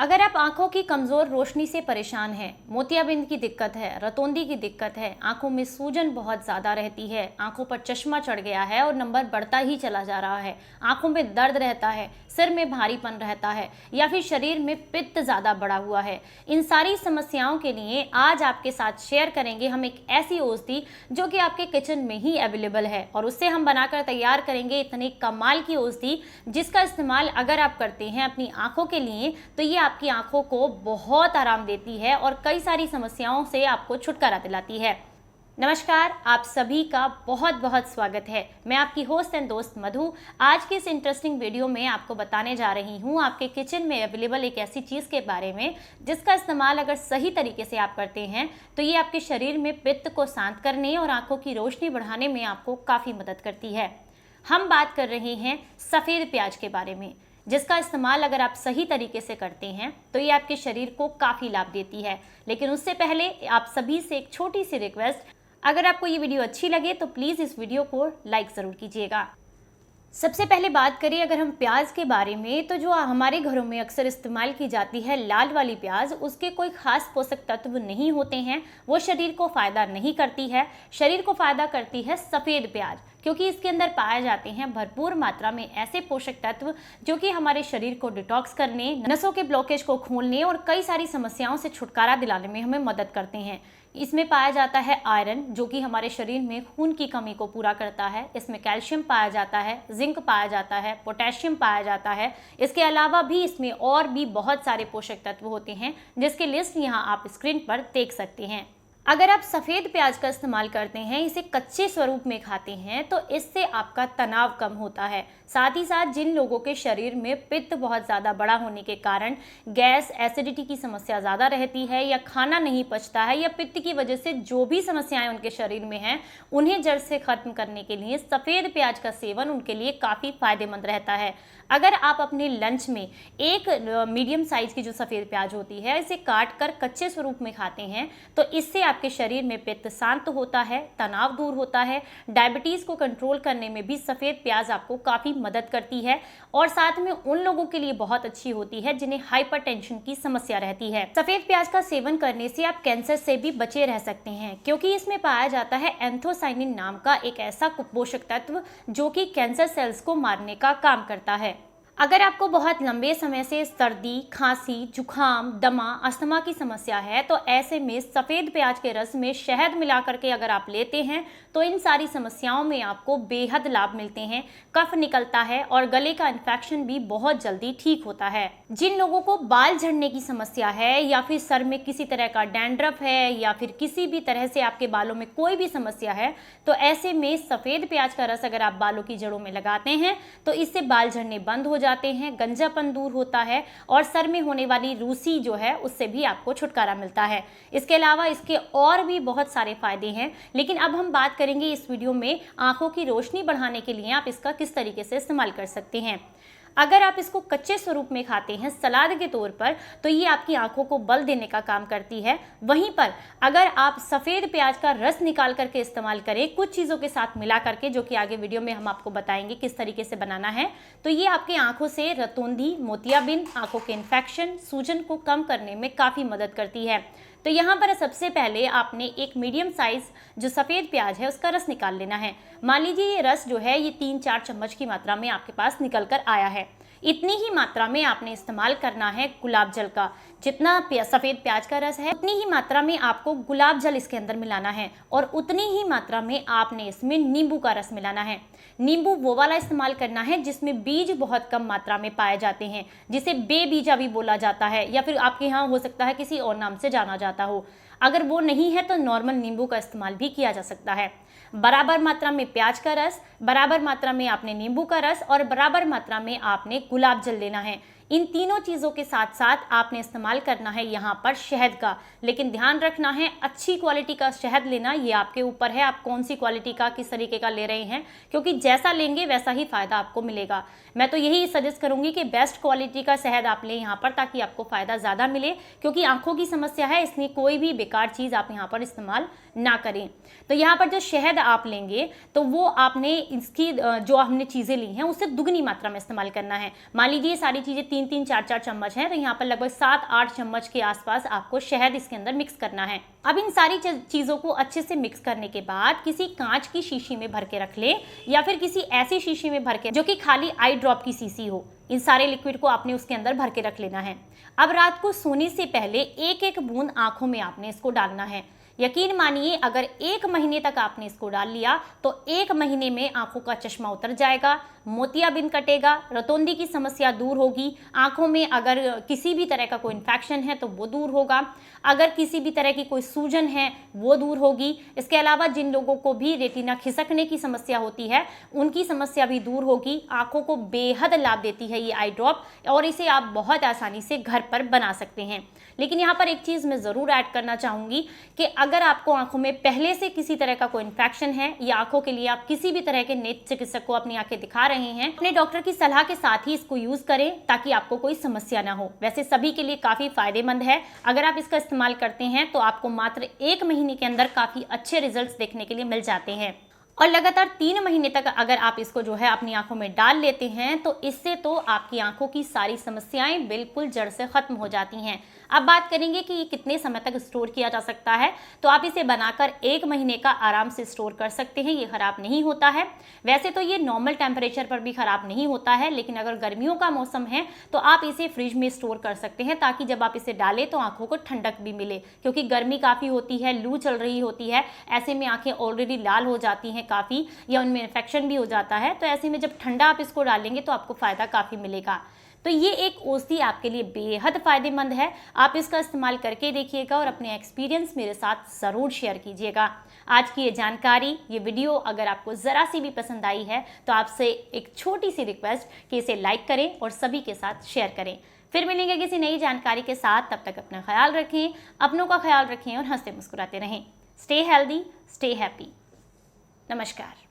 अगर आप आंखों की कमजोर रोशनी से परेशान हैं, मोतियाबिंद की दिक्कत है, रतौंधी की दिक्कत है, आंखों में सूजन बहुत ज्यादा रहती है, आंखों पर चश्मा चढ़ गया है और नंबर बढ़ता ही चला जा रहा है, आंखों में दर्द रहता है, सिर में भारीपन रहता है या फिर शरीर में पित्त ज्यादा बढ़ा हुआ है, इन सारी समस्याओं के लिए आज आपके साथ शेयर करेंगे हम एक ऐसी औषधि जो कि आपके किचन में ही अवेलेबल है और उससे हम बनाकर तैयार करेंगे इतनी कमाल की औषधि जिसका इस्तेमाल अगर आप करते हैं अपनी आंखों के लिए तो ये आपकी आंखों को बहुत आराम देती है और कई सारी समस्याओं से आपको छुटकारा दिलाती है। नमस्कार, आप सभी का बहुत बहुत स्वागत है। मैं आपकी होस्ट एंड दोस्त मधु आज की इस इंटरेस्टिंग वीडियो में आपको बताने जा रही हूँ आपके किचन में अवेलेबल एक ऐसी चीज़ के बारे में जिसका इस्तेमाल अगर सही तरीके से आप करते हैं तो ये आपके शरीर में पित्त को शांत करने और आंखों की रोशनी बढ़ाने में आपको काफ़ी मदद करती है। हम बात कर रहे हैं सफ़ेद प्याज के बारे में जिसका इस्तेमाल अगर आप सही तरीके से करते हैं तो ये आपके शरीर को काफ़ी लाभ देती है। लेकिन उससे पहले आप सभी से एक छोटी सी रिक्वेस्ट, अगर आपको ये वीडियो अच्छी लगे तो प्लीज़ इस वीडियो को लाइक ज़रूर कीजिएगा। सबसे पहले बात करें अगर हम प्याज के बारे में तो जो हमारे घरों में अक्सर इस्तेमाल की जाती है लाल वाली प्याज, उसके कोई खास पोषक तत्व नहीं होते हैं, वो शरीर को फ़ायदा नहीं करती है। शरीर को फ़ायदा करती है सफ़ेद प्याज क्योंकि इसके अंदर पाए जाते हैं भरपूर मात्रा में ऐसे पोषक तत्व जो कि हमारे शरीर को डिटॉक्स करने, नसों के ब्लॉकेज को खोलने और कई सारी समस्याओं से छुटकारा दिलाने में हमें मदद करते हैं। इसमें पाया जाता है आयरन जो कि हमारे शरीर में खून की कमी को पूरा करता है। इसमें कैल्शियम पाया जाता है, जिंक पाया जाता है, पोटेशियम पाया जाता है। इसके अलावा भी इसमें और भी बहुत सारे पोषक तत्व होते हैं जिसकी लिस्ट यहाँ आप स्क्रीन पर देख सकते हैं। अगर आप सफ़ेद प्याज का इस्तेमाल करते हैं, इसे कच्चे स्वरूप में खाते हैं तो इससे आपका तनाव कम होता है। साथ ही साथ जिन लोगों के शरीर में पित्त बहुत ज़्यादा बड़ा होने के कारण गैस, एसिडिटी की समस्या ज़्यादा रहती है या खाना नहीं पचता है या पित्त की वजह से जो भी समस्याएं उनके शरीर में हैं उन्हें जड़ से ख़त्म करने के लिए सफ़ेद प्याज का सेवन उनके लिए काफ़ी फ़ायदेमंद रहता है। अगर आप अपने लंच में एक मीडियम साइज़ की जो सफ़ेद प्याज होती है इसे काट कर कच्चे स्वरूप में खाते हैं तो इससे आपके शरीर में पित्त शांत होता है, तनाव दूर होता है। डायबिटीज़ को कंट्रोल करने में भी सफ़ेद प्याज आपको काफ़ी मदद करती है और साथ में उन लोगों के लिए बहुत अच्छी होती है जिन्हें हाइपरटेंशन की समस्या रहती है। सफ़ेद प्याज का सेवन करने से आप कैंसर से भी बचे रह सकते हैं क्योंकि इसमें पाया जाता है एंथोसाइनिन नाम का एक ऐसा पोषक तत्व जो कि कैंसर सेल्स को मारने का काम करता है। अगर आपको बहुत लंबे समय से सर्दी, खांसी, जुखाम, दमा, अस्थमा की समस्या है तो ऐसे में सफ़ेद प्याज के रस में शहद मिला करके अगर आप लेते हैं तो इन सारी समस्याओं में आपको बेहद लाभ मिलते हैं। कफ निकलता है और गले का इन्फेक्शन भी बहुत जल्दी ठीक होता है। जिन लोगों को बाल झड़ने की समस्या है या फिर सर में किसी तरह का डैंड्रफ है या फिर किसी भी तरह से आपके बालों में कोई भी समस्या है तो ऐसे में सफ़ेद प्याज का रस अगर आप बालों की जड़ों में लगाते हैं तो इससे बाल झड़ने बंद हो जाते हैं, गंजापन दूर होता है और सर में होने वाली रूसी जो है उससे भी आपको छुटकारा मिलता है। इसके अलावा इसके और भी बहुत सारे फायदे हैं, लेकिन अब हम बात करेंगे इस वीडियो में आंखों की रोशनी बढ़ाने के लिए आप इसका किस तरीके से इस्तेमाल कर सकते हैं। अगर आप इसको कच्चे स्वरूप में खाते हैं सलाद के तौर पर तो ये आपकी आंखों को बल देने का काम करती है। वहीं पर अगर आप सफ़ेद प्याज का रस निकाल करके इस्तेमाल करें कुछ चीज़ों के साथ मिला करके, जो कि आगे वीडियो में हम आपको बताएंगे किस तरीके से बनाना है, तो ये आपकी आंखों से रतौंधी, मोतियाबिंद, आंखों के इन्फेक्शन, सूजन को कम करने में काफ़ी मदद करती है। तो यहाँ पर सबसे पहले आपने एक मीडियम साइज़ जो सफ़ेद प्याज है उसका रस निकाल लेना है। मान लीजिए ये रस जो है ये 3-4 चम्मच की मात्रा में आपके पास निकल कर आया है। इतनी ही मात्रा में आपने इस्तेमाल करना है गुलाब जल का। जितना सफ़ेद प्याज का रस है उतनी ही मात्रा में आपको गुलाब जल इसके अंदर मिलाना है और उतनी ही मात्रा में आपने इसमें नींबू का रस मिलाना है। नींबू वो वाला इस्तेमाल करना है जिसमें बीज बहुत कम मात्रा में पाए जाते हैं, जिसे बेबीजा भी बोला जाता है या फिर आपके यहाँ हो सकता है किसी और नाम से जाना जाता हो। अगर वो नहीं है तो नॉर्मल नींबू का इस्तेमाल भी किया जा सकता है। बराबर मात्रा में प्याज का रस, बराबर मात्रा में आपने नींबू का रस और बराबर मात्रा में आपने गुलाब जल लेना है। इन तीनों चीज़ों के साथ साथ आपने इस्तेमाल करना है यहाँ पर शहद का, लेकिन ध्यान रखना है अच्छी क्वालिटी का शहद लेना। ये आपके ऊपर है आप कौन सी क्वालिटी का, किस तरीके का ले रहे हैं, क्योंकि जैसा लेंगे वैसा ही फ़ायदा आपको मिलेगा। मैं तो यही सजेस्ट करूँगी कि बेस्ट क्वालिटी का शहद आप लें यहाँ पर, ताकि आपको फ़ायदा ज़्यादा मिले, क्योंकि आंखों की समस्या है इसलिए कोई भी बेकार चीज़ आप यहाँ पर इस्तेमाल ना करें। तो यहाँ पर जो शहद आप लेंगे तो वो आपने इसकी जो हमने चीज़ें ली हैं उससे दुगनी मात्रा में इस्तेमाल करना है। मान लीजिए सारी चीज़ें 3-3, 4-4 चम्मच है, तो यहाँ पर लगभग 7-8 चम्मच के आसपास आपको शहद इसके अंदर मिक्स करना है। अब इन सारी चीज़ों को अच्छे से मिक्स करने के बाद किसी कांच की शीशी में भर के रख ले, या फिर किसी ऐसी शीशी में भर के जो कि खाली आई ड्रॉप की शीशी हो। इन सारे लिक्विड को आपने उसके अंदर भर के रख लेना है। अब रात को सोने से पहले एक एक बूंद आंखों में आपने इसको डालना है। यकीन मानिए, अगर 1 महीने तक आपने इसको डाल लिया तो 1 महीने में आंखों का चश्मा उतर जाएगा, मोतियाबिंद कटेगा, रतौंधी की समस्या दूर होगी, आंखों में अगर किसी भी तरह का कोई इन्फेक्शन है तो वो दूर होगा, अगर किसी भी तरह की कोई सूजन है वो दूर होगी। इसके अलावा जिन लोगों को भी रेटिना खिसकने की समस्या होती है उनकी समस्या भी दूर होगी। आंखों को बेहद लाभ देती है ये आई ड्रॉप, और इसे आप बहुत आसानी से घर पर बना सकते हैं। लेकिन यहाँ पर एक चीज़ मैं ज़रूर ऐड करना चाहूँगी कि अगर आपको आंखों में पहले से किसी तरह का कोई इन्फेक्शन है या आंखों के लिए आप किसी भी तरह के नेत्र चिकित्सक को अपनी आंखें दिखा रहे हैं, अपने डॉक्टर की सलाह के साथ ही इसको यूज करें ताकि आपको कोई समस्या ना हो। वैसे सभी के लिए काफी फायदेमंद है। अगर आप इसका इस्तेमाल करते हैं तो आपको मात्र 1 महीने के अंदर काफी अच्छे रिजल्ट्स देखने के लिए मिल जाते हैं, और लगातार 3 महीने तक अगर आप इसको जो है अपनी आंखों में डाल लेते हैं तो इससे तो आपकी आंखों की सारी समस्याएं बिल्कुल जड़ से खत्म हो जाती हैं। अब बात करेंगे कि ये कितने समय तक स्टोर किया जा सकता है, तो आप इसे बनाकर 1 महीने का आराम से स्टोर कर सकते हैं। ये खराब नहीं होता है। वैसे तो ये नॉर्मल टेम्परेचर पर भी खराब नहीं होता है, लेकिन अगर गर्मियों का मौसम है तो आप इसे फ्रिज में स्टोर कर सकते हैं ताकि जब आप इसे डालें तो आंखों को ठंडक भी मिले, क्योंकि गर्मी काफ़ी होती है, लू चल रही होती है, ऐसे में आंखें ऑलरेडी लाल हो जाती हैं काफ़ी, या उनमें इन्फेक्शन भी हो जाता है। तो ऐसे में जब ठंडा आप इसको डालेंगे तो आपको फ़ायदा काफ़ी मिलेगा। तो ये एक औषधि आपके लिए बेहद फ़ायदेमंद है। आप इसका इस्तेमाल करके देखिएगा और अपने एक्सपीरियंस मेरे साथ ज़रूर शेयर कीजिएगा। आज की ये जानकारी, ये वीडियो अगर आपको ज़रा सी भी पसंद आई है तो आपसे एक छोटी सी रिक्वेस्ट कि इसे लाइक करें और सभी के साथ शेयर करें। फिर मिलेंगे किसी नई जानकारी के साथ। तब तक अपना ख्याल रखें, अपनों का ख्याल रखें और हंसते मुस्कुराते रहें। Stay healthy, stay happy. नमस्कार।